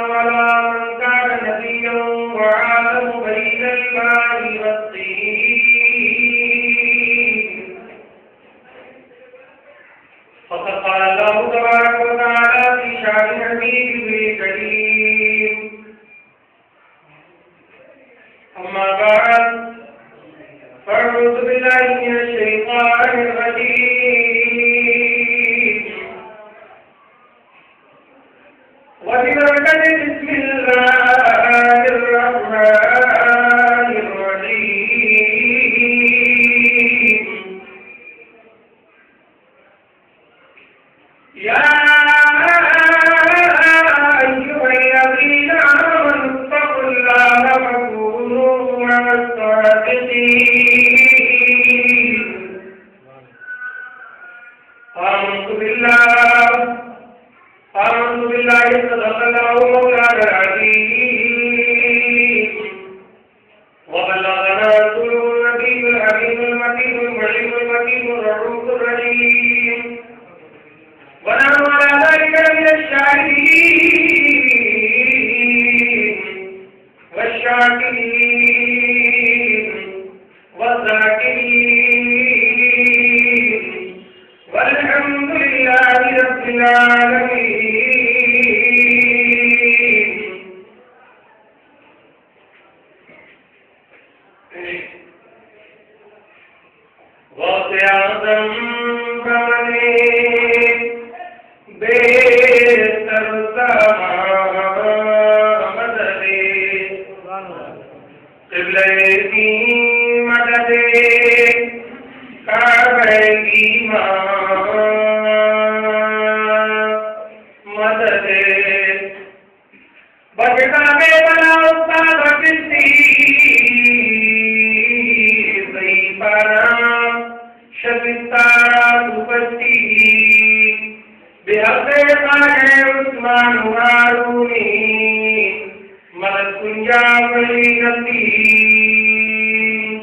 والسلام على من كان نبيا وعالم بين الماء والطين. فقد قال الله تبارك وتعالى في شأن حبيبه الكريم: أما بعد، فأعوذ بالله من الشيطان الرجيم. وببركة بسم الله الرحمن الرحيم. يا أيها الذين آمنوا اتقوا الله وكونوا مع الصادقين. آمنت بالله صدق الله مولانا العظيم، وبلغنا رسوله النبي الحبيب المتين المعين المتين الرؤوف الرحيم، ونحن على ذلك من الشاهدين والشاكرين والذاكرين، والحمد لله رب العالمين. غوث اعظم بنے بہتر مدد قبلہ کی مدد کعبہ کی مدد بچتا میں بنا استاد بستی صحیح پارا شبستارا دوبستی بحق خاجہ عثمان ہارونی مدد کنجا ولی نبی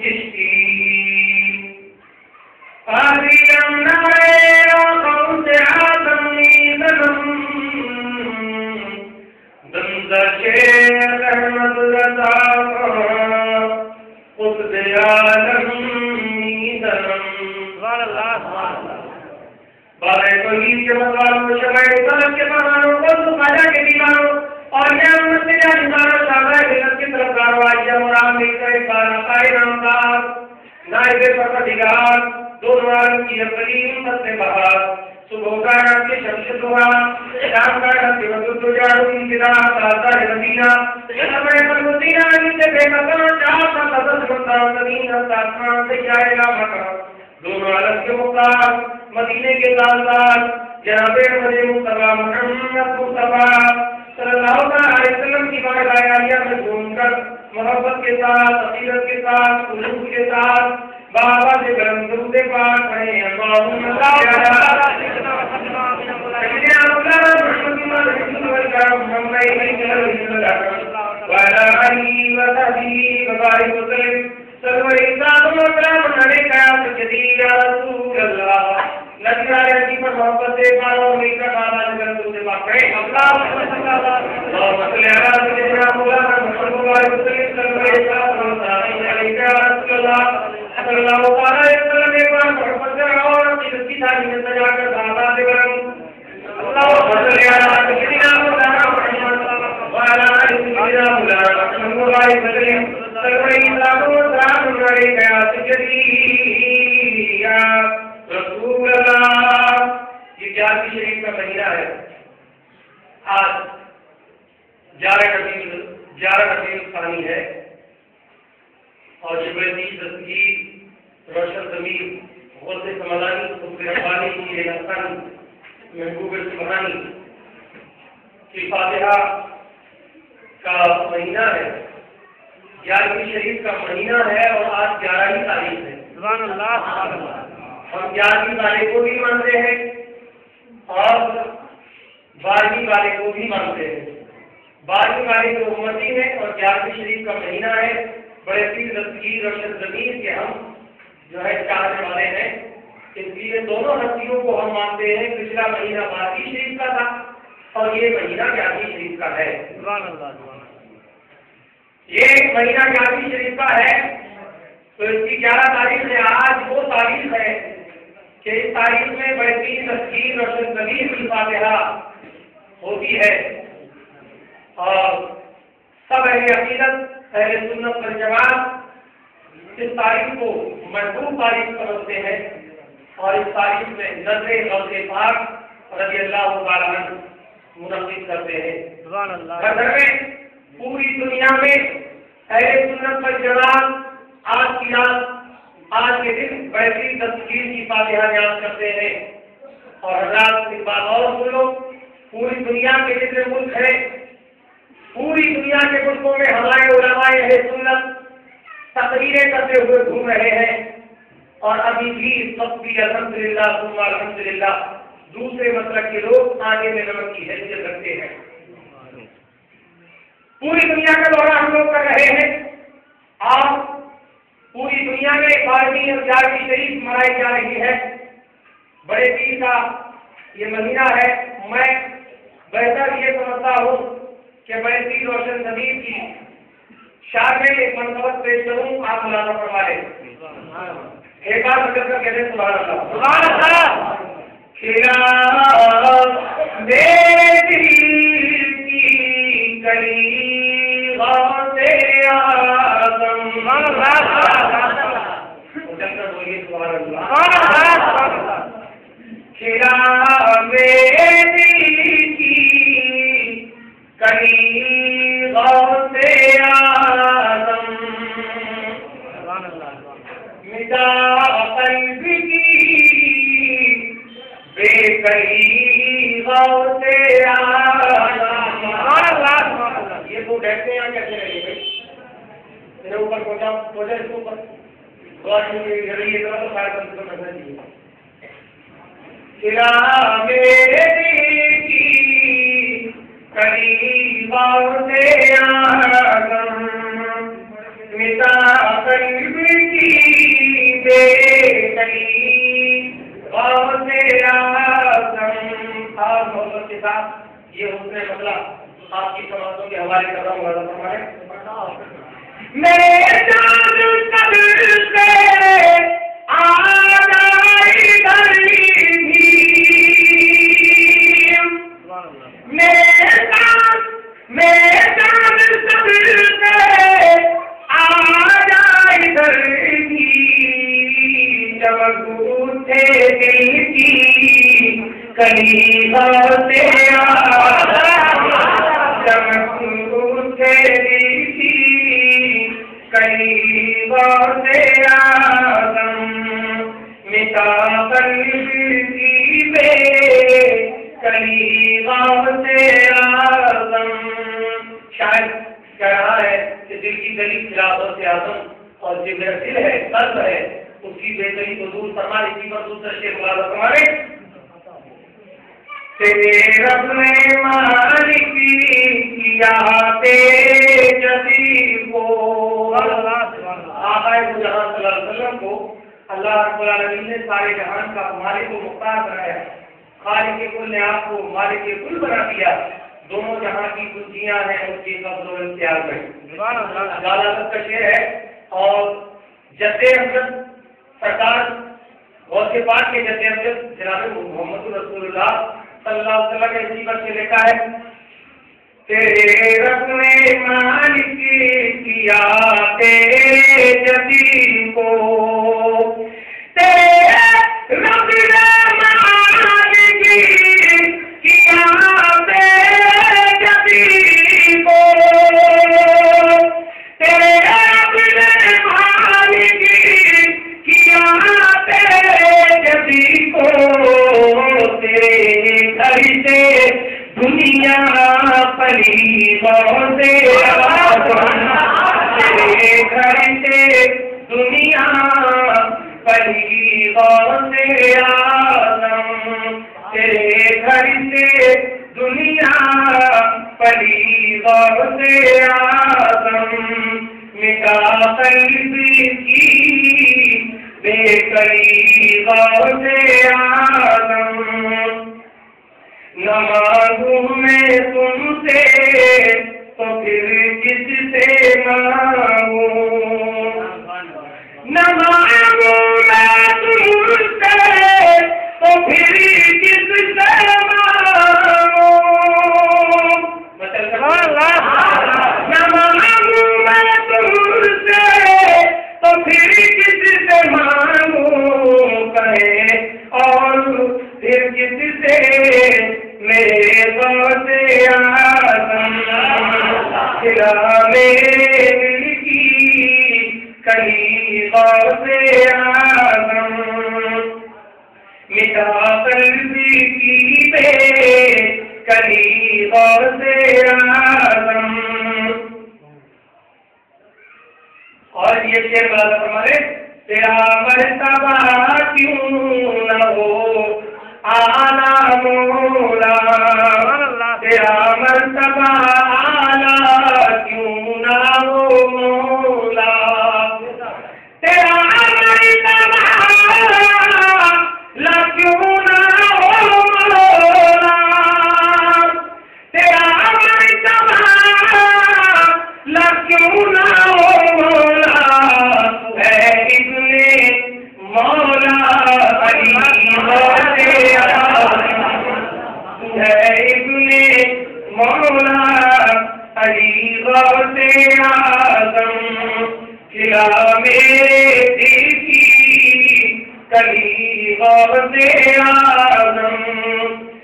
چشتی قاضی امنائے آقاؤں سے آدمی ظلم دمزہ شیخ احمد رضا قصد عالم نیدنم بارے توحید کے مطالب شمع طلب کے فرمانوں قلب خاجہ کے دیوانوں اور یہ امت سے جانباروں شاہدہ حلت کی طرف کاروائی مرام دیکھتا ہے بارا قائن امدار نائب فرمدگار دونوں عالم کی اقلیم امت سے بہار صبح کا رب کے شمش دعا شام کا رب کے وزد جاڑو انتداء تازہ مدینہ سمع فالمدینہ انتے بے مطلع چاہتا قدس مطلع مدینہ ساتمان سے جائلہ مکہ دونوں عالم کے مختار مدینے کے تازدار جناب احمد مصطفیٰ محمد مصطفیٰ صلی اللہ علیہ وسلم کی بارگاہ عالیہ میں گھوم کر محبت کے ساتھ عقیدت کے ساتھ قلوب کے ساتھ بابا سے گرم درود پاک پڑھیں اللہم صلی علی سیدنا محمد وعلی آلہ وصحبہ وبارک وسلم سرور انسان و اکرام علیکہ یا سجدی یا رسول اللہ لکھنا رہتی پر محبت سے پاروں میں کا بابا سے گرم درود پاک پڑھیں اللہم صلی علی سیدنا مولانا محمد وبارک وسلم سرور انسان و اکرام علیکہ یا رسول اللہ صلی اللہ علیہ وسلم ایک بار محبت سے اور اپنی رسی تھانی میں سجا کر بابا سے گرم اللہم صلی علی سیدنا مولانا محمد وعلی آلہ سیدنا مولانا محمد وبارک وسلم سرور انسان و اکرام علیکہ یا سجدی یا رسول اللہ. یہ گیارہویں شریف کا مہینہ ہے. آج 11 ربیع الثانی ہے اور جبریل دستگیر روشن ضمیر غوث سمدانی قطب ربانی کی حسن محبوب سبحانی کی فاتحہ کا مہینہ ہے. 11ویں شریف کا مہینہ ہے اور آج 11ویں تاریخ ہے. سبحان اللہ. ہم 11ویں والے کو بھی مانتے ہیں اور 12ویں والے کو بھی مانتے ہیں. 12ویں والے جو امتی ہے اور 11ویں شریف کا مہینہ ہے. بڑے پیر دستگیر روشن ضمیر کے ہم جو ہے چاہنے والے ہیں. اس لیے دونوں ہستیوں کو ہم مانتے ہیں. پچھلا مہینہ 12ویں شریف کا تھا اور یہ مہینہ جاتی شریف کا ہے. یہ مہینہ جاتی شریف کا ہے تو اس کی 11 تاریخ ہے. آج وہ تاریخ ہے کہ اس تاریخ میں بہترین تسکین اور شنقبیر کی فاتحہ ہوتی ہے اور سب اہل عقیدت اہل سنت والجماعت اس تاریخ کو محبوب تاریخ سمجھتے ہیں اور اس تاریخ میں نظر غوث پاک رضی اللہ تعالیٰ عنہ منعقد کرتے ہیں. گھر میں پوری دنیا میں اہل سنت والجماعت آج کی رات آج کے دن بہترین تسکین کی فاتحہ نیاز کرتے ہیں. اور حضرات اس بات اور سنو، پوری دنیا کے جتنے ملک ہیں پوری دنیا کے ملکوں میں ہمارے علماء اہل سنت تقریریں کرتے ہوئے گھوم رہے ہیں اور ابھی بھی اس وقت بھی الحمدللہ ثم الحمدللہ دوسرے مسلک کے لوگ آگے میں نمک کی حیثیت رکھتے ہیں. پوری دنیا کا دورہ ہم لوگ کر رہے ہیں اور پوری دنیا میں بارہویں رمضان شریف منائی جا رہی ہے. بڑے پیر کا یہ مہینہ ہے. میں بہتر یہ سمجھتا ہوں کہ میں پیر روشن ضمیر کی شان میں ایک منقبت پیش کروں. آپ ملاحظہ فرما لیں. ایک بار مطلب کر کہتے ہیں سبحان اللہ سبحان اللہ. کھلا میرے دل کی کلی غوث اعظم بولیے سبحان اللہ. کھلا میرے دل کی کلی غوث اعظم مٹا قلب کی بے کلی غوث اعظم. یہ تو بیٹھتے ہیں کیسے رہے بھائی میرے اوپر پہنچا اس کو اوپر کھلا میرے دل کی کلی غوث اعظم مٹا قلب کی بے کلی غوث اعظم. اور محبت کے ساتھ یہ حسن مسئلہ آپ کی سماعتوں کے حوالے کر رہا ہوں. میرے جان قدر سے آجائی دردی میرے جان قدر سے آجائی دردی چمک اٹھے دل کی کلی غوث اعظم چمک اٹھے دل کی کلی غوث اعظم مٹا قلب کی بے کلی غوث اعظم. شاید کہہ رہا ہے کہ دل کی کلی غوث اعظم اور جو میرا دل ہے قلب ہے اس کی بے کلی کو دور فرما. اسی پر دوسرا شیخ ملازہ فرمانے تیرے رب نے مالک کیا تیجسی کو. آقا جہاں صلی اللہ علیہ وسلم کو اللہ رب العالمین نے سارے جہان کا مالک و مختار بنایا. خالق کل نے آپ کو مالک کل بنا دیا. دونوں جہاں کی کنجیاں ہیں اس کی قبض و اختیار میں. غالب کا شعر ہے اور جد امجد سرکار غوث پاک کے جد امجد جناب محمد رسول اللہ صلی اللہ علیہ وسلم نے اسی پر سے لکھا ہے تیرے رب نے مالک کیا تیجسی کو. تیرے رب نے مالک کیا تیجسی کو. تیرے رب نے مالک کیا تیجسی کو. تیرے گھر سے دنیا پلی غوث اعظم تیرے گھر سے دنیا پلی غوث اعظم تیرے گھر سے دنیا پلی غوث اعظم مٹا قلب کی بے کلی غوث اعظم. نہ مانگوں میں تم سے تو پھر کس سے مانگوں، نہ مانگوں میں تم سے تو پھر کس سے مانگوں، نہ مانگوں میں تم سے تو پھر کس سے مانگوں، کہے اور پھر کس سے میرے غوث اعظم، کھلا میرے دل کی کلی غوث اعظم، مٹا قلبی کی بے کلی غوث اعظم۔ اور یہ شعر بلا ہمارے تیرا مرتبہ کیوں نہ ہو اعلیٰ مولا، تیرا مرتبہ اعلیٰ کیوں نہ ہو مولا، تیرا مرتبہ اعلیٰ کیوں نہ ہو مولا، تیرا مرتبہ اعلیٰ کیوں نہ ہو مولا، اے ابن مولا علی غوث اعظم، اے ابن مولا علی غوث اعظم، کھلا میرے دل کی کلی غوث اعظم،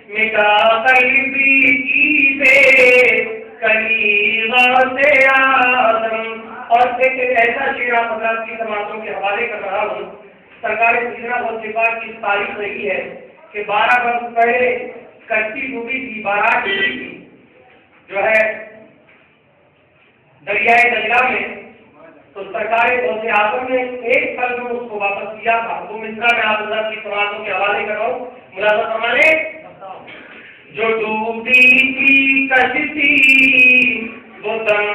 مٹا قلبی کی بے کلی غوث اعظم۔ اور ایک ایسا شعر آپ حضرات کی سماعتوں کے حوالے کر رہا ہوں۔ سرکار سیدنا غوث پاک کی تاریخ رہی ہے کہ 12 برس پہلے کشتی ڈوبی تھی، بارات ڈوبی تھی جو ہے دریائے دجلہ میں، تو سرکار غوث اعظم نے ایک پل میں اس کو واپس کیا تھا۔ وہ مصرع میں آپ حضرات کی سماعتوں کے حوالے کر رہا ہوں، ملازمت فرمائیں۔ جو ڈوبی تھی کشتی وہ دم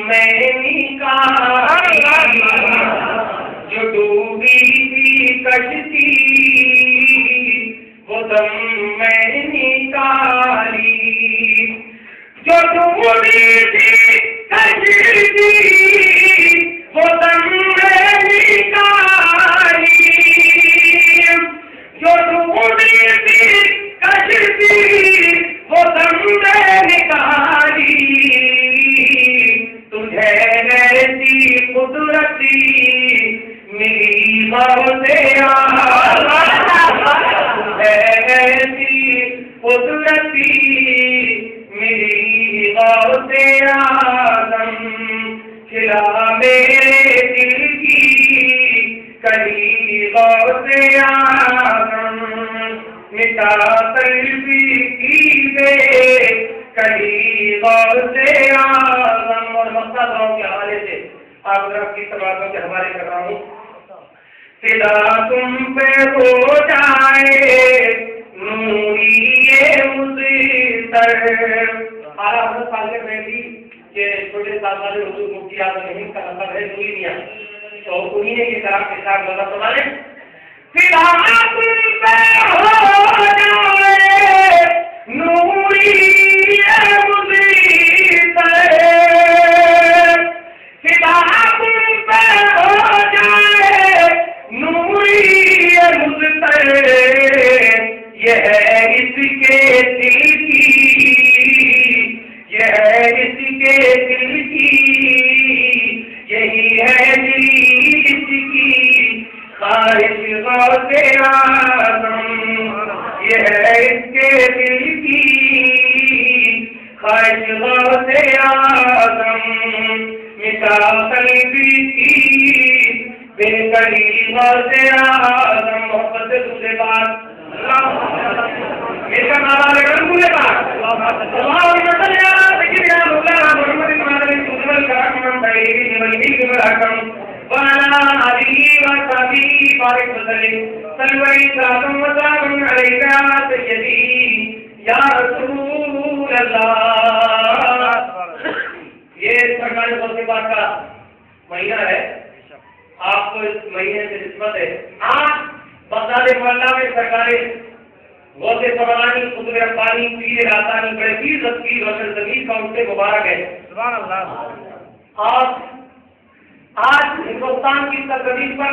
میں نکالی، جو ڈوبی تھی کشتی وہ دم میں نکالی، جو ڈوبی تھی کشتی وہ دم میں نکالی، جو ڈوبی تھی کشتی وہ دم میں نکالی، تجھے ایسی قدرتی ملی غوث اعظم، تجھے ایسی قدرتی ملی غوث اعظم، کھلا میرے دل کی کلی غوث اعظم، مٹا قلبی کی بے کلی غوث اعظم۔ اور مقصد کے حوالے سے آپ رب کی سماعتوں کے حوالے کر رہا ہوں۔ فدا تم پہ ہو جائے نوری یہ مزتر، آپ سال کے پہلی کہ چھوٹے صاحبزادے حضور مفتی اعظم ہند کا نسب ہے نوری میاں، تو انہی نے یہ کلام کے ساتھ لگا سنانے۔ فدا تم پہ ہو جائے نوری یہ مزتر، فدا تم پہ ہو جائے نوری یہ مزتر، یہ ہے اس کے دل کی، یہ ہے اس کے دل کی، یہی ہے دل اس کی خواہش غوث اعظم، یہ ہے اس کے دل کی خواہش غوث اعظم، مٹا قلبی کی بے کلی غوث اعظم۔ محبت سے دوسرے بات میرا نام رنگ بولے بات یا رسول اللہ۔ یہ سرکاری غوث پاک کا مہینہ ہے، آپ کو اس مہینے سے نسبت ہے۔ آج بغداد محلہ میں سرکاری غوث سمرانی، قطب ربانی، پیر راتانی، بڑے پیر تصویر روشن ضمیر کا ان سے مبارک ہے. سبحان اللہ. آج ہندوستان کی سرزمین پر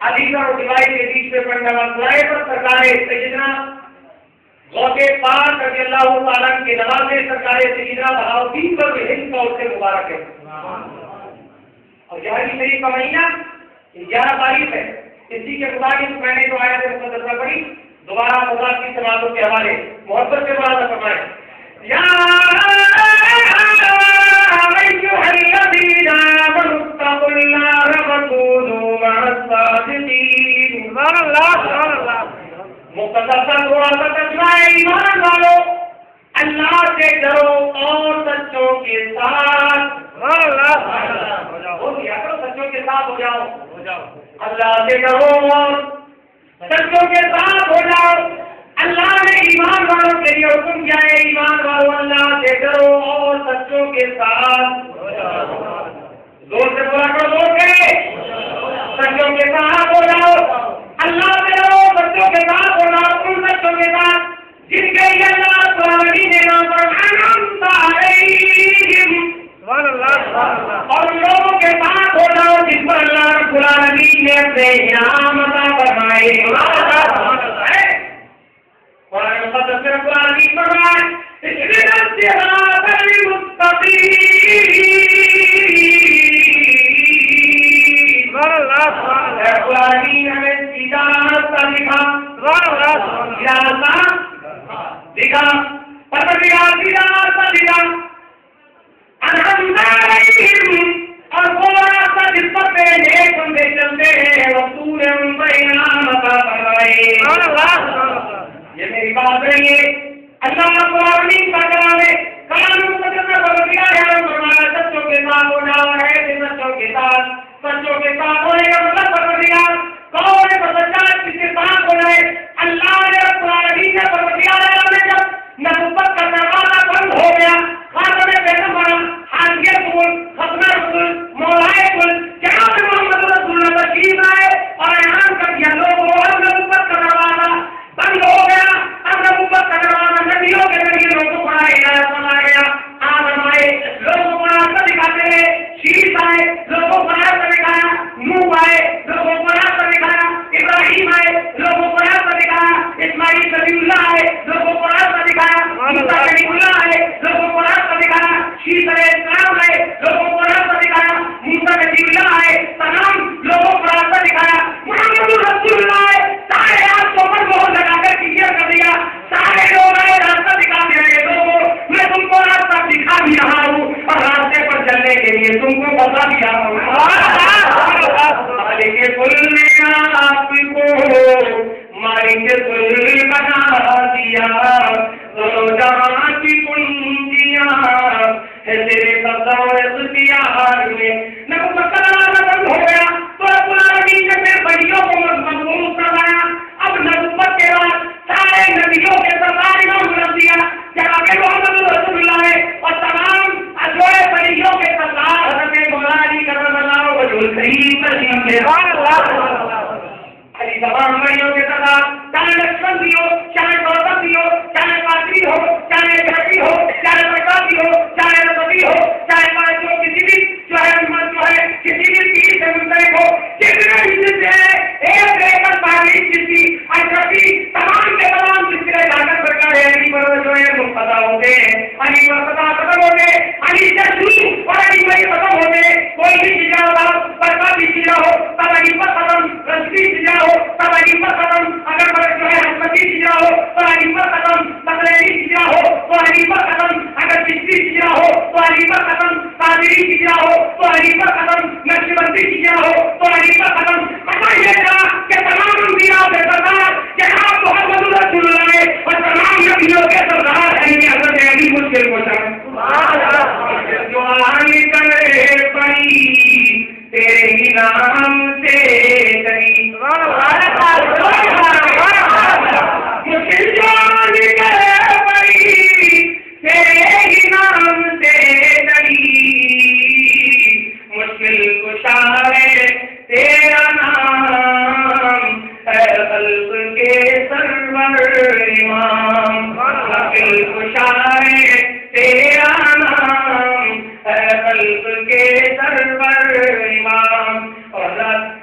علی گڑھ اور دلائی کے بیچ میں پڑنے والا فلائی پر سرکار سیدنا غوث پاک رضی اللہ تعالیٰ کے نوازے سرکار سیدنا بہاؤدین پر ہند کا ان سے مبارک ہے. اور جہری شریف کا مہینہ 11 تاریخ ہے. اسی کے مطابق میں نے جو آیت مقدسہ پڑھی دوبارہ خدا کی سماعتوں کے حوالے محبت سے مراحہ فرمائیں. یا ایھا الذین آمنوا اتقوا اللہ وکونوا مع الصادقین. سبحان اللہ سبحان اللہ. مختصر تھوڑا سا ترجمہ ہے. ایمان والو اللہ سے ڈرو اور سچوں کے ساتھ. سبحان اللہ سبحان اللہ. ہو گیا کرو سچوں کے ساتھ ہو جاؤ. اللہ سے ڈرو اور سچوں کے ساتھ ہو جاؤ. اللہ نے ایمان والوں کے لیے حکم کیا ہے. ایمان والوں اللہ سے ڈرو اور سچوں کے ساتھ ہو جاؤ. زور سے بولا کرو. زور سے سچوں کے ساتھ ہو جاؤ. اللہ سے ڈرو سچوں کے ساتھ ہو جاؤ. ان سچوں کے ساتھ جن کے لیے اللہ تعالی نے نام پر انعمت علیہم. سبحان اللہ سبحان اللہ. اور لوگوں کے ساتھ ہو جاؤ جس پر اللہ رب العالمین نے اپنے انعام عطا فرمائے. قرآن مقدس میں رب العالمین فرمائے اهدنا الصراط المستقیم. سبحان اللہ سبحان اللہ. رب العالمین ہمیں سیدھا راستہ دکھا. سبحان اللہ سبحان اللہ. دکھا پروردگار سیدھا راستہ دکھا. اور وہ راستہ جس پر تیرے نیک بندے چلتے ہیں اور تو نے ان پر انعام عطا فرمائے. یہ میری بات نہیں ہے. اللہ رب العالمین کا کلام ہے. کلام مقدس میں پروردگار نے فرمایا سچوں کے ساتھ ہو جاؤ. ہے سچوں کے ساتھ. سچوں کے ساتھ ہونے کا مطلب پروردگار کون ہے؟ پروردگار کس کے ساتھ ہو جائے. اللہ نے رب العالمین نے پروردگار نے جب نبوت کا دروازہ بند ہو گیا خاتم پیغمبر حاجی رسول ختم رسول مولائے کل جناب محمد رسول اللہ تشریف آئے اور اعلان کر دیا لوگوں اب نبوت کا دروازہ بند ہو گیا. اب نبوت کا دروازہ نبیوں کے ذریعے لوگوں کو آیا گیا. آدم آئے لوگوں کو راستہ دکھاتے رہے. شیش آئے لوگوں کو راستہ دکھایا. نوح آئے لوگوں کو راستہ دکھایا. ابراہیم آئے لوگوں کو راستہ دکھایا. اسماعیل نبی اللہ آئے لوگوں کو راستہ دکھایا. موسیٰ نبی اللہ آئے لوگوں کو راستہ دکھایا. شیش علیہ السلام آئے لوگوں کو راستہ دکھایا. موسیٰ نبی اللہ آئے تمام لوگوں کو راستہ دکھایا. محمد رسول اللہ آئے سارے آپ کو پر بہت لگا کر کلیئر کر دیا. سارے لوگ آئے راستہ دکھاتے رہے. لوگوں میں تم کو راستہ دکھا بھی رہا ہوں اور راستے پر چلنے کے لیے تم کو بتا بھی رہا ہوں. مالک کل نے آپ کو مالک کل بنا دیا. دونوں جہاں کی کنجیاں ہے تیرے قبضہ و اختیار میں. نبوت کا دروازہ بند ہو گیا تو رب العالمین نے پھر بڑیوں کو مضبوط کروایا. اب نبوت کے بعد سارے نبیوں کے سردار امام رکھ دیا. جناب محمد رسول اللہ ہے اور تمام اجوڑے بڑیوں کے سردار حضرت مولانا علی کرم اللہ وجہ الکریم تشریف لے. علی تمام بڑیوں کے سردار چاہے لکشمن بھی ہو چاہے گوتم بھی ہو چاہے قادری ہو چاہے جھٹی ہو چاہے پرکاشی ہو چاہے رسوی ہو چاہے جو کسی بھی جو ہے کسی بھی چیز سے منسلک ہو جتنے بھی سلسلے ہیں ایک ایک تعلیم جتنی اشرفی تمام کے تمام سلسلے جا کر سرکار علی پر جو ہے منقطع ہوتے ہیں. علی پر قطع ختم ہوتے ہیں. علی سے شروع اور علی پر ختم ہوتے ہیں. کوئی بھی چیزیں ہو پرکاشی چیزیں ہو تب علی پر ختم. رسوی چیزیں ہو تب علی پر ختم. اگر جو ہے حکمتی چیزیں ہو تو علی پر ختم. تقریری چیزیں ہو تو علی پر ختم. اگر چشتی چیزیں ہو تو علی پر ختم. قادری چیزیں ہو تو علی پر ختم. نقشبندی چیزیں ہو تو علی پر ختم. پتہ یہ تھا کہ تمام انبیاء کے سردار جناب محمد رسول اللہ اور تمام نبیوں کے سردار ہیں حضرت علی مشکل کو جو آنے کرے پڑی تیرے ہی نام سے کری. مشکل جو آنے کرے پڑی تیرے ہی نام سے کری. مشکل کشا ہے تیرا نام اے خلق کے سرور خلق کے سرور امام اور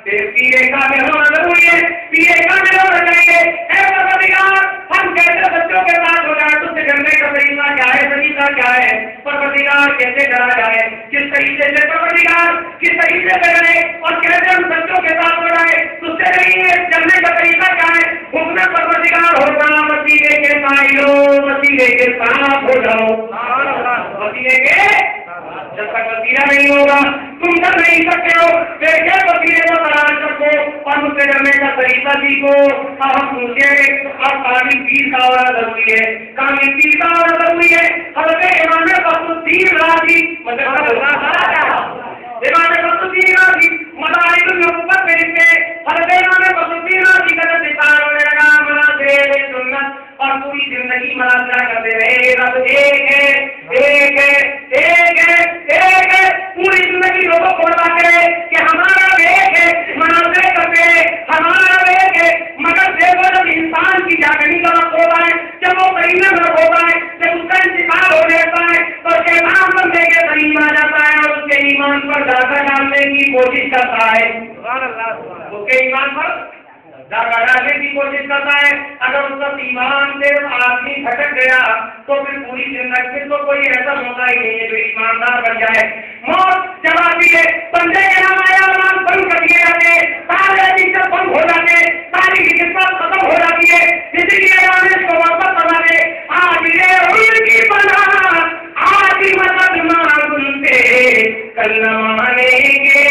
پیرے کا میں ہونا ضروری ہے، پیرے کا میں ہونا چاہیے۔ اے پروردگار ہم کیسے بچوں کے ساتھ ہو جائے، تجھ سے ڈرنے کا طریقہ کیا ہے، طریقہ کیا ہے پروردگار، کیسے ڈرا جائے، کس طریقے سے پروردگار، کس طریقے سے ڈرے اور کیسے ہم بچوں کے ساتھ ہو جائے، تجھ سے نہیں ہے ڈرنے کا طریقہ کیا ہے، حکم پروردگار ہوگا وسیلے کے قائلو، وسیلے کے ساتھ ہو جاؤ، وسیلے کے جب تک وسیلہ نہیں ہوگا تم ڈر نہیں سکتے ہو، دیکھے وسیلے کو تلاش رکھو اور مجھ سے ڈرنے کا طریقہ سیکھو۔ اب ہم پوچھیں اب کامل پیر کا ہونا ضروری ہے، کامل پیر کا ہونا ضروری ہے۔ حضرت امام فخرالدین رازی مدارج النبوت میں لکھتے حضرت امام فخرالدین رازی کا انتقال ہونے لگا، مناظر سنت اور پوری زندگی مناظرہ کرتے رہے، رب ایک ہے، ایک ہے، ایک ہے، ایک ہے، پوری زندگی لوگوں کو بتاتے رہے کہ ہمارا ایک ہے، مناظرے کرتے ہیں ہمارا ایک ہے، مگر دیکھو جب انسان کی جاگنی کا وقت ہوتا ہے، جب وہ قریب میں ہوتا ہے، جب اس کا انتقال ہو جاتا ہے تو شیطان بندے کے قریب آ جاتا ہے اور اس کے ایمان پر دھاگا ڈالنے کی کوشش کرتا ہے، اس کے ایمان پر دھاگا ڈالنے کی کوشش کرتا ہے۔ اگر اس کا ایمان سے آدمی بھٹک گیا تو پھر پوری زندگی تو کوئی ایسا موقع ہی نہیں ہے جو ایماندار بن جائے۔ موت جب آتی ہے بندے کے نام آیا بند کر دیے جاتے ہیں، سارے عزت بند ہو جاتے ہیں، ساری عزت ختم ہو جاتی ہے، اسی لیے اس کو واپس کرا دے۔ آج یہ ان کی بنا آج مدد مانگتے کل نہ مانیں گے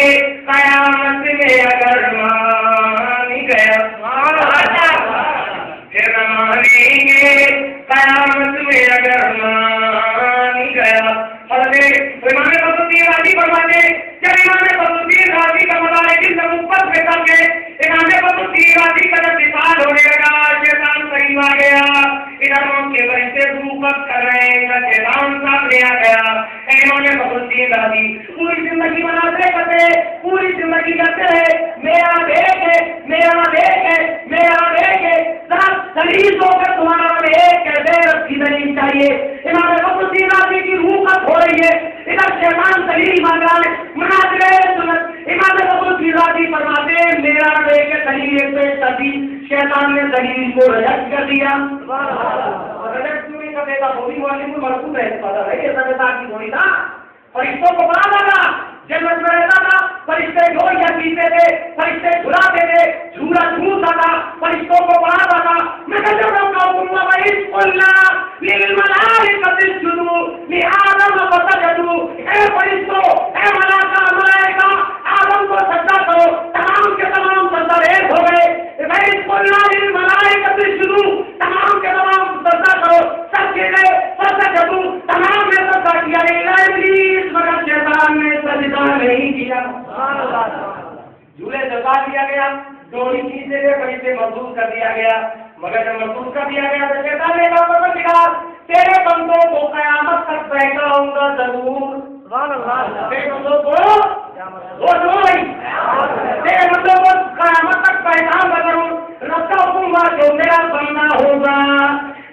قیامت میں اگر مان گیا پھر نہ مانیں گے قیامت میں اگر مان گیا۔ حضرت امام فخرالدین رازی فرماتے جب امام فخرالدین رازی کا مدارج النبوت میں چل گئے، امام فخرالدین رازی کا انتقال ہونے لگا، شیطان قریب آ گیا، ادھر کے بچے روپت کر رہے ہیں، ادھر شیطان سامنے آ گیا۔ امام فخرالدین رازی پوری زندگی مناظرے کرتے، پوری زندگی کرتے رہے، میرا ایک ہے، میرا ایک ہے، میرا ایک ہے، ذرا دلیل ہو کر تمہارا ایک کیسے رکھی دلیل چاہیے۔ امام فخرالدین رازی کی روح کب ہو رہی ہے، ادھر شیطان دلیل مانگ رہا ہے، مناظرے سنت۔ امام فخرالدین رازی فرماتے ہیں میرا ایک ہے، دلیل ایک پیش کر دی، شیطان نے دلیل کو رجعت کر دیا۔ رجعت کیوں نہیں کر دیتا؟ بولی والے کو مربوط ہے، پتا ہے یہ سب کی بولی تھا، فرشتوں کو بڑا لگا، جنت میں رہتا تھا، فرشتے ڈھول یا پیتے تھے، فرشتے جھلاتے تھے، جھولا جھولتا تھا، فرشتوں کو بڑھاتا تھا۔ میں کہتا ہوں للملائکۃ اسجدوا لآدم فسجدوا، اے فرشتوں، اے ملائکہ آدم کو سجدہ کرو، تمام کے تمام سجدہ ریز ہو گئے۔ للملائکۃ اسجدوا، تمام کے تمام سجدہ کرو، سب کے فسجدوا، تمام نے سجدہ کیا، الا ابلیس مگر شیطان نے سجدہ نہیں کیا۔ جھولے جگا دیا گیا، ڈوری کھینچے گئے، فرشتے محفوظ کر دیا گیا، مگر جب محفوظ کر دیا گیا تو شیطان نے کہا پروردگار تیرے بندوں کو قیامت تک بیٹھاؤں گا ضرور، تیرے بندوں کو تیرے بندوں کو قیامت تک بیٹھاؤں گا ضرور، رکھتا ہوں گا جو میرا بندہ ہوگا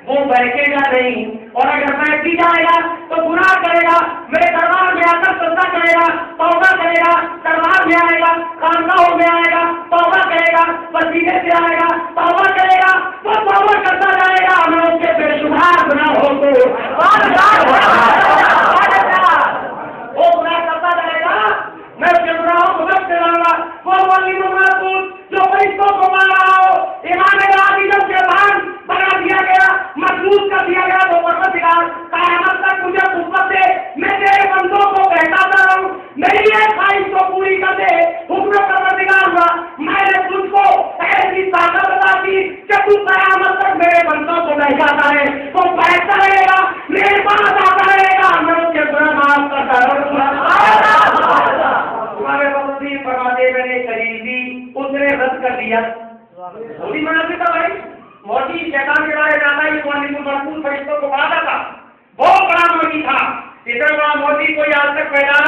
وہ بیٹھے گا نہیں، اور اگر بیٹھ بھی جائے گا تو گناہ کرے گا، میرے دربار میں آ کر سجدہ کرے گا، توبہ کرے گا، دربار میں آئے گا، خانقاہوں میں آئے گا، توبہ کرے گا، وسیلے سے آئے گا، توبہ کرے گا، وہ توبہ کرتا جائے گا، میں اس کے بے شمار گناہوں کو وہ گناہ کرتا جائے گا، میں اس کے گناہوں کو بخش دوں گا۔ وہ والی جو فرشتوں کو مارا ہو، امام رازی جب شیطان بنا دیا گیا، محفوظ کر دیا گیا، تو پروردگار قیامت تک مجھے قوت دے، میں تیرے بندوں کو بہتاتا رہوں، میری ایک خواہش کو پوری کر دے۔ حکم پروردگار ہوا، میں نے تجھ کو ایسی طاقت عطا کی کہ تو قیامت تک میرے بندوں کو بہتاتا ہے، تو بہتر رہے گا، میرے پاس آتا رہے گا، میں اس کے گناہ معاف کرتا رہوں گا۔ تمہارے بندی فرماتے میں نے شریف دی، اس نے رد کر دیا، وہی منافق تھا بھائی، موتی شیطان کے بارے جاتا ہی موتی کو مرکوز فرشتوں کو پڑھاتا تھا، بہت بڑا موتی تھا، اتنا بڑا موتی کوئی آج تک پیدا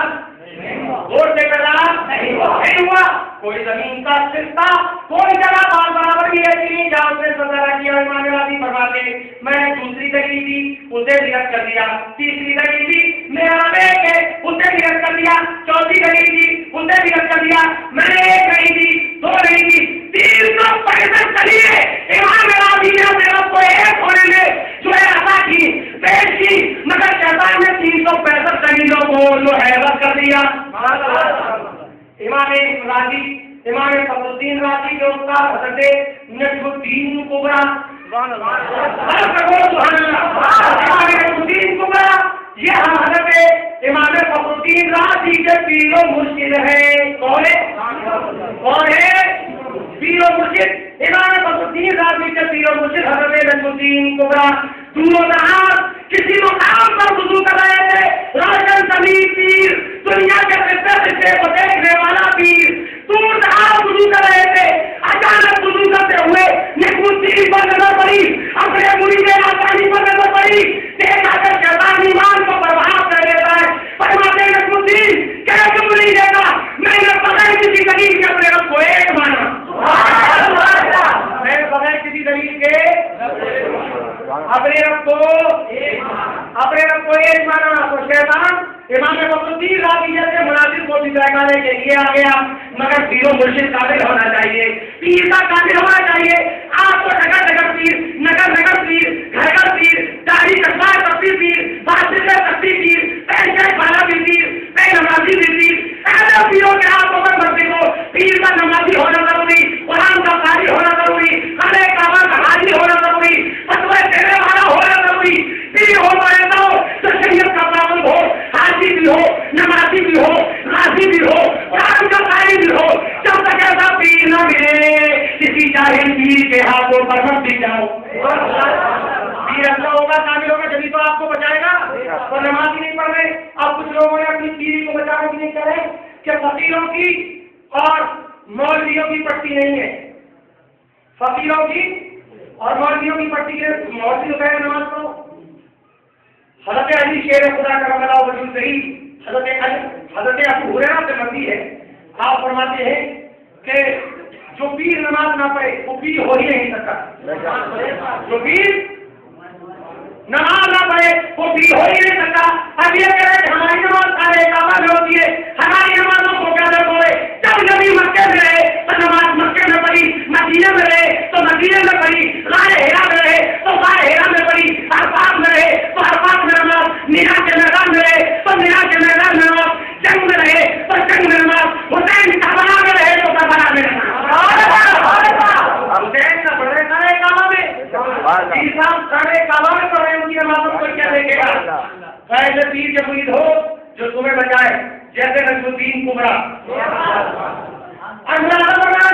زور سے پیدا نہیں ہوا، کوئی زمین کا سلسلہ کوئی جگہ بال برابر بھی ایسی نہیں جہاں اس نے سزا کیا۔ امام رازی فرماتے میں نے دوسری دلیل دی، اسے بھی رد کر دیا، تیسری دلیل دی میرا ایک ہے، اسے بھی رد کر دیا۔ دیا, چوتھی گلی تھی اسے بھی رد کر دیا, میں نے ایک نہیں دی, دو نہیں دی, 365 گلیاں امام راضی نے اپنے رب کو ایک ہونے میں جو ہے عطا کی, پیش کی, مگر شیطان نے 365 گلیوں کو جو ہے رد کر دیا. امام راضی, امام فخر الدین راضی کے استاد حضرت نجم الدین کبرا, یہ حضرت امام فخر الدین راضی کے پیر و مرشد ہے. کون ہے پیر و مرشد؟ امام فخر الدین راضی کے پیر و مرشد حضرت نجم الدین کبرا. دونوں جہاں کسی مقام پر وضو کر رہے تھے, روشن زمین پیر, دنیا کے حصے کو دیکھنے والا پیر, دور جہاں وضو کر رہے تھے, اچانک وضو کرتے ہوئے نجم الدین پر نظر پڑی, اپنے مرید آسانی پر نظر پڑی, دیکھا کہ شیطان ایمان کو برباد کر دیتا ہے. فرماتے نجم الدین کیسے نہیں دیتا, میں نے بغیر کسی دلیل کے اپنے رب کو ایک مانا, میں نے بغیر کسی دلیل کے اپنے رب کو ایک مانا. تو شیطان امام فخر الدین راضی جیسے مناسب کو بگانے کے لیے آ گیا, مگر پیر و مرشد قابل ہونا چاہیے, پیر کا قابل ہونا چاہیے. آپ کو نگر نگر پیر, نگر نگر پیر, گھر گھر پیر, داڑھی کٹوا تفصیل پیر, بادشاہ سے تفصیل پیر, پیسے والا بھی پیر, پے نمازی بھی پیر, ایسے پیروں کے ہاتھوں پر مرتے ہو. پیر کا نمازی ہونا ضروری, قرآن کا قاری ہونا ضروری, خانے کعبہ کا حاجی ہونا ضروری, فتوے دینے والا ہونا ضروری. پیر ہو تو شریعت کا پابند ہو, حاجی بھی ہو, نمازی بھی ہو, غازی بھی ہو, قرآن کا قاری بھی ہو. جب تک ایسا پیر نہ ملے کسی جاہل پیر کے ہاتھوں پر مت بھی جاؤ. پیر اچھا ہوگا, کامل ہوگا, جبھی تو آپ کو بچائے گا. اور نمازی نہیں پڑھ رہے, اب کچھ لوگوں نے اپنی پیری کو بچانے کی نہیں کرے کہ فقیروں کی اور مولویوں کی پٹی نہیں ہے. فقیروں کی اور مولویوں کی پٹی کے مولوی جو کہے نماز پڑھو. حضرت علی شیر خدا کرم اللہ وجہ صحیح حضرت ابو ہریرہ سے مروی ہے, آپ فرماتے ہیں کہ جو پیر نماز نہ پڑھے وہ پیر ہو ہی نہیں سکتا. جو پیر نماز نہ پڑھے وہ پیر ہو ہی نہیں سکتا. اب یہ کہہ رہے کہ ہماری نماز سارے کعبہ میں ہوتی ہے, ہماری نمازوں کو کیا درد ہوئے. جب نبی مکے میں رہے تو نماز مکے میں پڑھی, مدینے میں رہے تو مدینے میں پڑھی, غار ہرا میں رہے تو غار ہرا میں پڑھی, عرفات میں رہے تو عرفات میں نماز, مینا کے میدان میں رہے تو مینا کے میدان میں نماز, جنگ میں رہے تو جنگ میں نماز, حسین کربلا میں رہے تو کربلا میں نماز. حسین نہ پڑھ رہے سارے کعبہ میں, سارے کعبہ میں پڑھ رہے, ان کی نمازوں کو کیا دیکھے گا. ایسے پیر کے مرید ہو جو تمہیں بچائے, جیسے نجم الدین کبرا. اندازہ بنا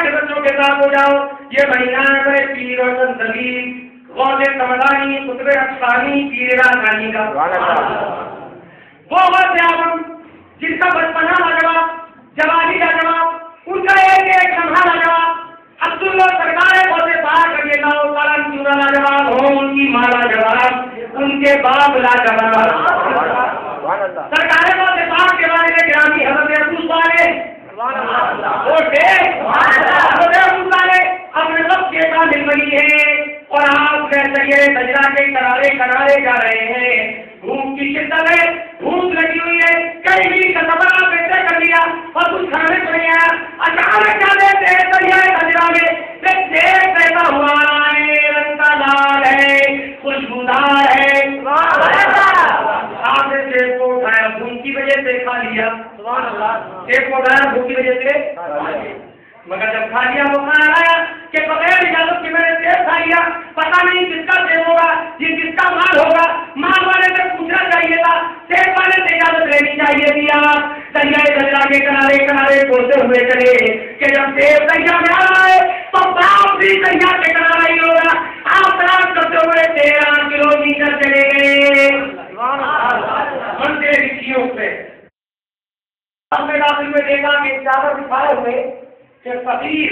کہ بچوں کے ساتھ ہو جاؤ. یہ مہینہ ہے پیر اور زمین غوث سمدانی, قطب افسانی, پیر راجانی کا. وہ غوث اعظم جن کا بچپنا لاجواب, جوانی لاجواب, ان کا ایک ایک لمحہ لاجواب. عبداللہ سرکار غوث پاک رضی اللہ تعالیٰ کیوں نہ لاجواب ہو, ان کی ماں لاجواب, ان کے باپ لاجواب. سرکار غوث پاک کے بارے میں گرامی حضرت ابو صالح اپنے رب کے کامل بنی ہے, اور آپ سجرا کے کنارے جا رہے ہیں. دھوپ کی شدت ہے, دھوپ لگی ہوئی ہے, کہیں بھی کا سفر آپ ایسے کر لیا اور کچھ کھانے کو نہیں آیا. اچانک کیا دیتے ہیں سجرا میں ایک دیکھ کیسا ہوا ہے, رنگ کا لال ہے, خوشبودار ہے. آپ نے دیکھ کو اٹھایا, دھوپ کی وجہ سے کھا لیا. ایک کو اٹھایا دھوپ کی وجہ سے, مگر جب کھا لیا وہ کھانا آیا کہ بغیر اجازت کے میں نے سیب کھا لیا. پتا نہیں کس کا سیب ہوگا, یہ کس کا مال ہوگا. مال والے سے پوچھنا چاہیے تھا, سیب والے سے اجازت لینی چاہیے تھی. آپ دریائے دریا کے کنارے کنارے ٹوٹتے ہوئے چلے کہ جب سیب دریا میں آ رہا ہے تو باپ بھی دریا کے کنارے ہی ہوگا. آپ تلاش کرتے ہوئے 13 کلومیٹر چلے گئے بندے رکھیوں پہ. ہم نے داخل میں دیکھا کہ چادر دکھائے ہوئے کہ فقیر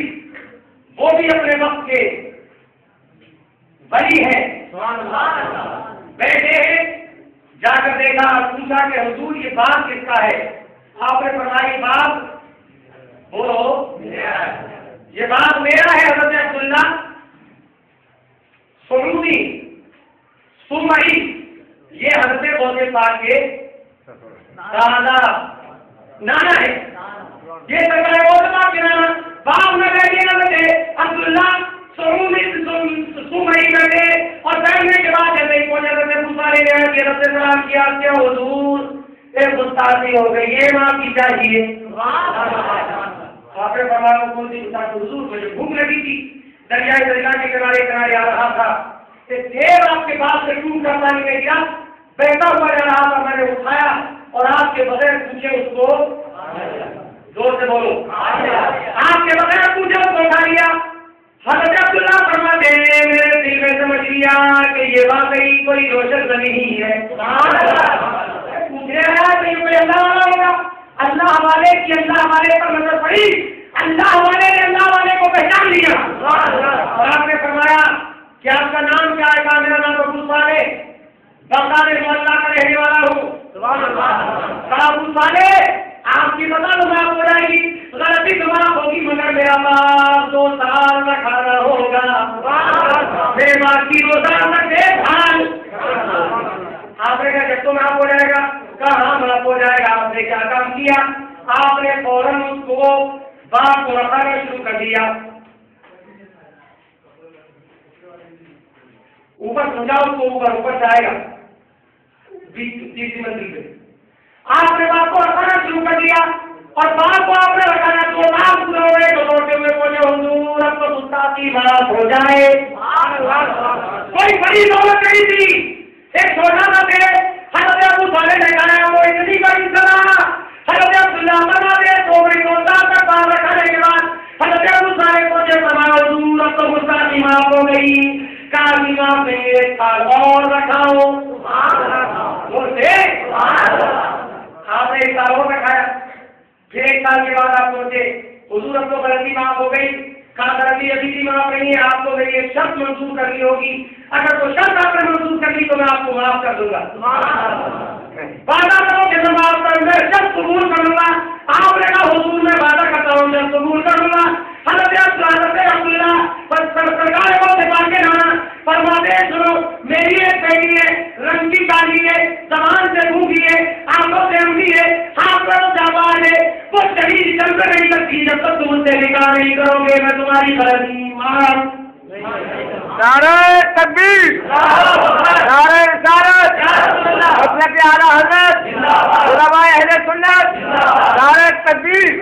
وہ بھی اپنے وقت کے ولی ہیں, بیٹھے ہیں. جا کر دیکھا, پوچھا کہ حضور یہ باغ کس کا ہے. آپ نے فرمایا باغ بولو یہ باغ میرا ہے. حضرت عبداللہ سمعی یہ حضرت غوث پاک کے نانا ہے یہ سرکار عظمہ کے نانا باپ میں بیٹھے نہ بیٹھے عبداللہ سمئی بیٹھے اور بیٹھنے کے بعد جیسے ہی پہنچے حضرت موسیٰ نے حضرت سلام کیا کہ حضور ایک گستاخی ہو گئی یہ معافی چاہیے. آپ نے فرمایا کون سی گستاخی؟ حضور مجھے بھوک لگی تھی دریائے دریا کے کنارے کنارے آ رہا تھا دیر آپ کے پاس سے ٹوٹ کر پانی میں گیا بہتا ہوا جا رہا تھا میں نے اٹھایا اور آپ کے بغیر پوچھے اس کو زور سے بولو آپ کے بغیر پوچھے اس کو اٹھا لیا. حضرت عبداللہ فرماتے ہیں میرے دل میں سمجھ لیا کہ یہ واقعی کوئی روشن نہیں ہے پوچھ رہا ہے کہ یہ کوئی اللہ والا ہوگا. اللہ والے کی اللہ والے پر نظر پڑی اللہ والے نے اللہ والے کو پہچان لیا اور آپ نے فرمایا کہ آپ کا نام کیا ہے؟ کہا میرا نام ابو صالح بغداد محلہ کا رہنے والا ہوں. کہا ابو صالح آپ کی بتا معاف ہو جائے گی غلطی معاف ہوگی مگر میرا باپ 2 سال میں کھانا ہوگا میرے باپ کی روزانہ تک دیکھ بھال. آپ نے کہا جب تو معاف ہو جائے گا؟ کہاں معاف ہو جائے گا. آپ نے کیا کام کیا؟ آپ نے فوراً اس کو باپ کو رکھانا شروع کر دیا. اوپر سمجھاؤ اس کو اوپر جائے گا 30 منزل پہ. آپ نے باپ کو رکھانا شروع کر دیا اور باپ کو آپ نے رکھانا 2 سال پورے ہوئے تو لوٹے ہوئے پہنچے حضور اب تو گستاخی معاف ہو جائے. کوئی بڑی دولت نہیں تھی ایک چھوٹا سا تھے. حضرت ابو صالح نے کہا وہ اتنی بڑی سزا. حضرت عبداللہ فرماتے 2 سال تک باہر رکھنے کے بعد حضرت ابو صالح پہنچے فرمایا حضور اب تو گستاخی معاف ہو گئی کامینا پہ 1 سال اور رکھاؤ. آپ نے 1 سال اور رکھایا. پھر 1 سال کے بعد آپ پہنچے حضور اب تو غلطی معاف ہو گئی. کہا غلطی ابھی بھی معاف نہیں ہے آپ کو میری ایک شرط منظور کرنی ہوگی. اگر وہ شرط آپ نے منظور کر لی تو میں آپ کو معاف کر دوں گا. وعدہ کرو کہ میں معاف کروں میں شرط قبول کر لوں گا. آپ نے کہا حضور میں وعدہ کرتا ہوں شرط قبول کر لوں گا. حضرت عبداللہ سرکار کو دفاع کے نانا فرماتے سنو میری ایک بیٹی ہے رنگ کی کالی ہے زبان سے بھوکی ہے آنکھوں سے اندھی ہے ہاتھ پر جاواز ہے وہ شریر چل کر نہیں سکتی جب تک تم سے نکاح نہیں کرو گے میں تمہاری غلطی معاف. نعرہ تکبیر نعرہ رسالت حضرت اعلیٰ حضرت علماء اہل سنت نعرہ تکبیر.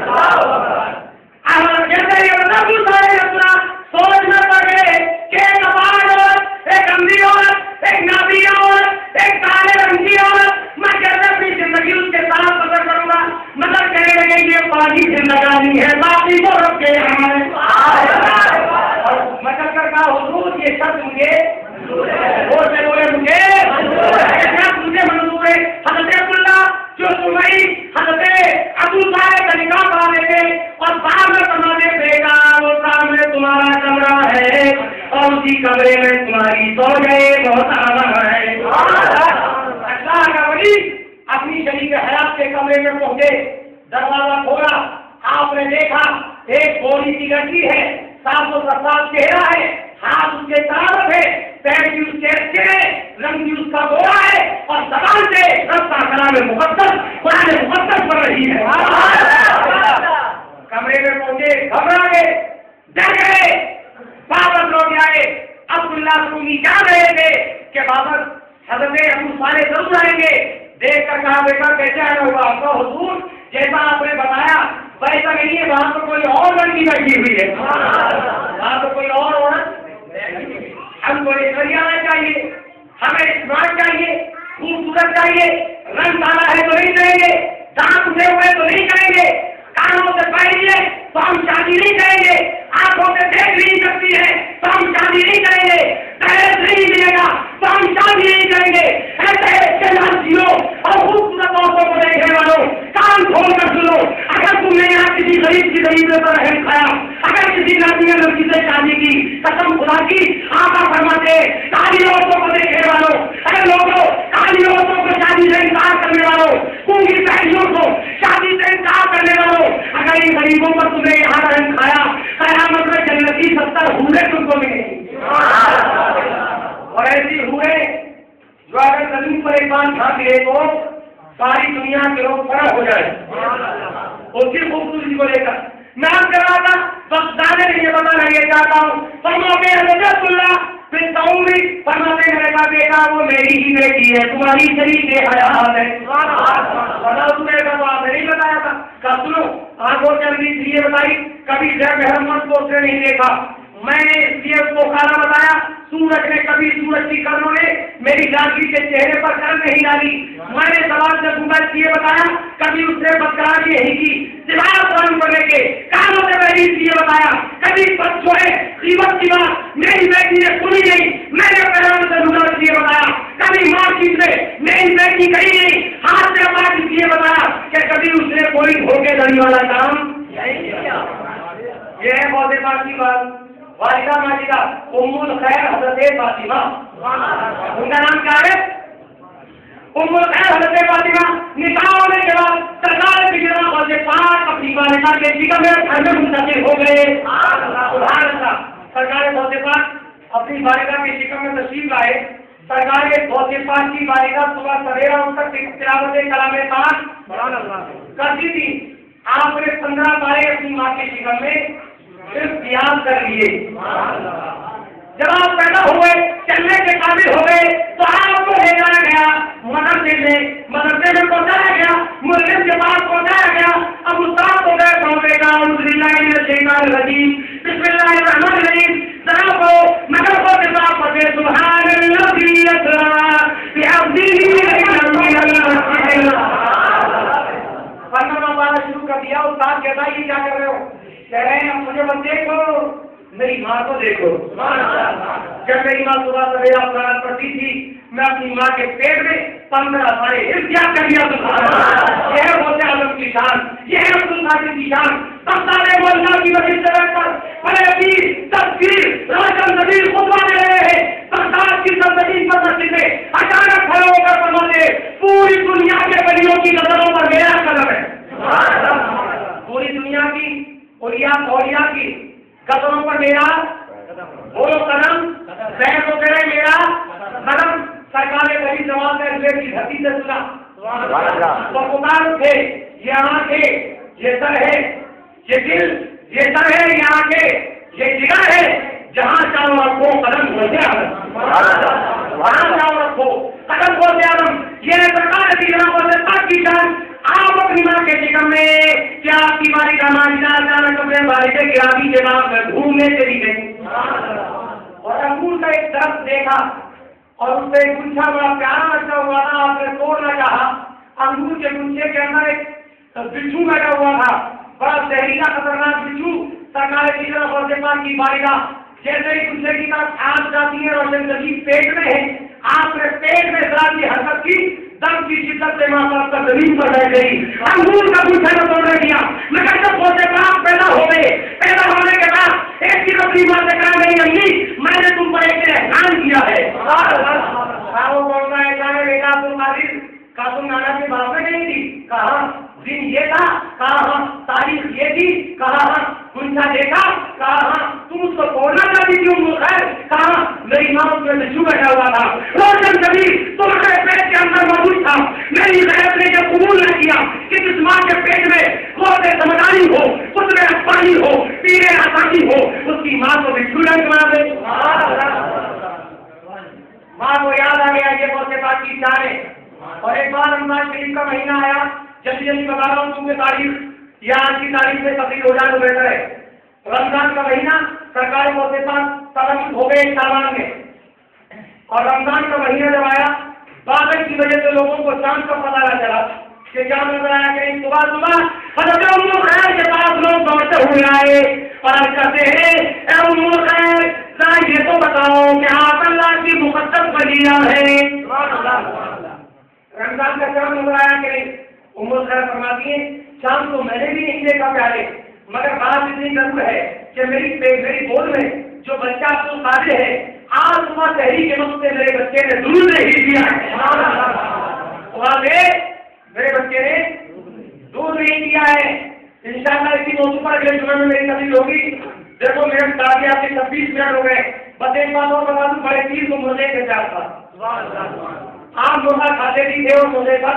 سوچنا پڑے کہ ایک اباڑ عورت ایک اندھی عورت ایک نابینا عورت ایک کالے رنگ کی عورت میں کیسے اپنی زندگی اس کے ساتھ بسر کروں گا. مطلب کہنے لگے یہ پانی زندگانی ہے باقی کو رکھ کے مطلب کر کہا حضور یہ شخص مجھے بولے مجھے منظور ہے. حضرت عبداللہ جو سمئی حضرت ابو صالح کا نکاح کرا دیتے اور بعد میں فرماتے بیٹا وہ سامنے تمہارا کمرہ ہے اور اسی کمرے میں تمہاری زوجہ بہت آرام ہے. اللہ کا ولی اپنی شریک حیات کے کمرے میں پہنچے دروازہ کھولا آپ نے دیکھا ایک بولی سی لڑکی ہے 700 چہرہ ہے ہاتھ اس کے طرف ہے پیر بھی اس کے اچھے ہے رنگ بھی اس کا گورا ہے اور زبان سے رفتہ کلام مقدس قرآن مقدس پڑھ رہی ہے. کمرے میں پہنچے گھبرا گئے ڈر گئے واپس لوٹ آئے. عبداللہ سنی جان رہے تھے کہ واپس حضرت ابو صالح ضرور آئیں گے. دیکھ کر کہا بیٹا کیسے آنا ہوگا؟ آپ کا حضور جیسا آپ نے بتایا ویسا نہیں ہے وہاں پر کوئی اور لڑکی بیٹھی ہوئی ہے وہاں پر کوئی اور عورت. ہم کو آنا چاہیے ہمیں اسمارٹ چاہیے خوبصورت چاہیے رنگ کالا ہے تو نہیں کریں گے دانت اٹھے ہوئے تو نہیں کریں گے کانوں سے پہنیے تو ہم شادی نہیں کریں گے آنکھوں سے دیکھ نہیں سکتی ہے تو ہم شادی نہیں کریں گے دہیج نہیں ملے گا تو ہم شادی نہیں کریں گے. ایسے جیو اور خوبصورت عورتوں کو دیکھنے والوں کان کھول کر سنو اگر تم نے یہاں کسی غریب کی غریبے پر رحم کھایا اگر کسی لڑکی نے لڑکی سے شادی کی قسم خدا کی آقا فرماتے کالی عورتوں کو دیکھنے والوں اگر لوگوں کالی عورتوں کو شادی سے انکار کرنے والوں کنگی بہنوں کو شادی سے انکار کرنے والوں اگر ان غریبوں پر تمہیں یہاں رحم کھایا قیامت میں جنتی 70 حوریں تم کو ملیں گی. اور ایسی حوریں جو اگر زمین پر ایک بار جھانک لے تو ساری دنیا کے لوگ فرق ہو جائے اس کی خوبصورتی کو لے کر میں آپ کر رہا تھا بس زیادہ نہیں بتانا یہ چاہتا ہوں فرماتے ہیں حضرت اللہ پھر تعوری فرماتے ہیں میرا بیٹا وہ میری ہی بیٹی ہے تمہاری شریک حیات ہے بتا تمہیں کا تو آپ نے نہیں بتایا تھا کہ سنو آنکھوں سے اندھی یہ بتائی کبھی زید محمد کو اس نے نہیں دیکھا میں نے اس لیے اس کو کھانا بتایا سورج نے کبھی سورج کی کرنوں نے میری لاڈلی کے چہرے پر کرن نہیں ڈالی میں نے سوال سے پوچھا اس لیے بتایا کبھی اس نے بدکاری نہیں کی سوائے قرآن پڑھنے کے کانوں سے میں نے اس لیے بتایا کبھی چھوڑے قیمت کی بات میری بیٹی نے سنی نہیں میں نے پیغام سے پوچھا اس لیے بتایا کبھی ماں چیز میں میری بیٹی کہی نہیں ہاتھ سے بات اس لیے بتایا کہ کبھی اس نے کوئی دھوکے دھڑی والا کام یہ ہے بہت بات کی بات والدہ ماجدہ ام الخیر حضرت فاطمہ ان کا نام کیا ہے ام الخیر حضرت فاطمہ نکاح ہونے کے بعد سرکار کی جناب والے پاک اپنی والدہ کے جگہ میں گھر میں منتقل ہو گئے سبحان اللہ سرکار بہت پاک اپنی والدہ کے جگہ میں تشریف لائے سرکار بہت پاک کی والدہ صبح سویرا اٹھ کر تلاوت کلام پاک کرتی تھی آپ نے 15 پارے اپنی ماں کے جگہ میں صرف بیان کر لیے جب آپ پیدا ہوئے چلنے کے قابل ہو گئے تو آپ کو لے جایا گیا مدرسے میں پہنچایا گیا مدرس کے پاس پہنچایا گیا اب استاد کو گئے پہنچے گا بسم اللہ الرحمن الرحیم ذرا کو مگر کو کے ساتھ پڑھے سبحان الذی اسری بعبدہ پڑھنا پڑھنا شروع کر دیا استاد کہتا ہے یہ کیا کر رہے ہو کہہ رہے ہیں مجھے مت دیکھو میری ماں کو دیکھو جب میری ماں صبح سویرا قرآن پڑھتی تھی میں اپنی ماں کے پیٹ میں 15 سارے اختیار کر لیا یہ ہے غوث اعظم کی شان یہ ہے عبد القادر کی شان سارے مولانا کی وجہ سے پر بڑے پیر تفسیر روشن نبی خطبہ دے رہے ہیں سرکار کی زندگی پر مسجد میں اچانک کھڑے ہو کر فرماتے پوری دنیا کے ولیوں کی نظروں پر میرا قدم ہے پوری دنیا کی اولیاء کی قدموں پر میرا بولو قدم زہر کو کرے میرا قدم سرکار کبھی جواب ہے کی دھرتی سے سنا تو پکار تھے یہ آنکھیں یہ سر ہے یہ دل یہ سر ہے یہ آنکھیں یہ جگر ہے جہاں چاہو رکھو قدم ہوتے آدم وہاں چاہو رکھو قدم ہوتے آدم یہ سرکار کی جناب کی جان آپ اپنی ماں کے جگہ میں کیا آپ کی باری کا ماننا اچانک اپنے والد گرامی کے بعد میں گھومنے چلی گئی اور انگور کا ایک درخت دیکھا اور اس سے گنچھا بڑا پیارا لگتا ہوا تھا آپ نے توڑنا چاہا انگور کے گنچے کے اندر ایک بچھو بیٹھا ہوا تھا بڑا زہریلا خطرناک بچھو سرکار کی طرف اور کی بارگاہ جیسے ہی گنچے کی طرف آپ جاتی ہے روشن نبی پیٹ میں ہے آپ نے پیٹ میں ذرا کی حرکت کی دم کی شدت سے ماں پر زمین پر بیٹھ گئی انگور کا گنچھا نہ توڑنے دیا مگر جب غوث پاک پیدا ہو گئے پیدا ہونے کے بعد ایک چیز اپنی ماں سے کہا میری امی میں نے تم پر ایک احسان کیا ہے بیٹا تم قادر کا تم نانا کے باپ میں نہیں تھی کہا دن یہ تھا کہا تاریخ یہ تھی کہا گنچا دیکھا کہا تم اس کو توڑنا چاہتی تھی ام الخیر کہا میری ماں اس میں بچھو بیٹھا ہوا تھا روشن کبھی تمہارے پیٹ کے اندر موجود تھا میری غیرت نے یہ قبول نہ کیا کہ جس ماں کے پیٹ میں غوث سمدانی ہو اس میں پانی ہو پیرے آسانی ہو اس کی ماں کو بھی چھوڑن بنا دے ماں کو یاد آ گیا یہ غوث پاک کی شان ہے اور ایک بار رمضان شریف کا مہینہ آیا جلدی بتا رہا ہوں کیونکہ تاریخ یا آج کی تاریخ سے تبدیل ہو جائے تو بہتر ہے رمضان کا مہینہ سرکار غوث پاک تبدیل ہو گئے سامان میں اور رمضان کا مہینہ جب آیا بادل کی وجہ سے لوگوں کو چاند کا پتہ نہ چلا کہ کیا نظر آیا کہ صبح حضرت ام الخیر کے پاس لوگ دوڑتے ہوئے آئے اور کہتے ہیں اے ام الخیر ذرا یہ تو بتاؤ کہ آپ اللہ کی مقدس ولیہ ہے رمضان کا چاند نظر آیا کہ ام الخیر فرماتی ہیں چاند تو میں نے بھی نہیں دیکھا پیارے مگر بات اتنی ضرور ہے کہ میری گود میں جو بچہ عبد القادر ہے آج صبح شہری کے وقت سے میرے بچے نے دودھ نہیں دیا ہے میرے بچے نے دودھ نہیں دیا ہے انشاءاللہ اسی موضوع پر اگلے جمعے میں میری تقریر ہوگی دیکھو میرے دادی آپ کے 26 منٹ ہو گئے بس ایک بات اور بتا دوں بڑے چیز کو مرغے کے پیار تھا آپ مرغا کھاتے بھی تھے اور مرغے پر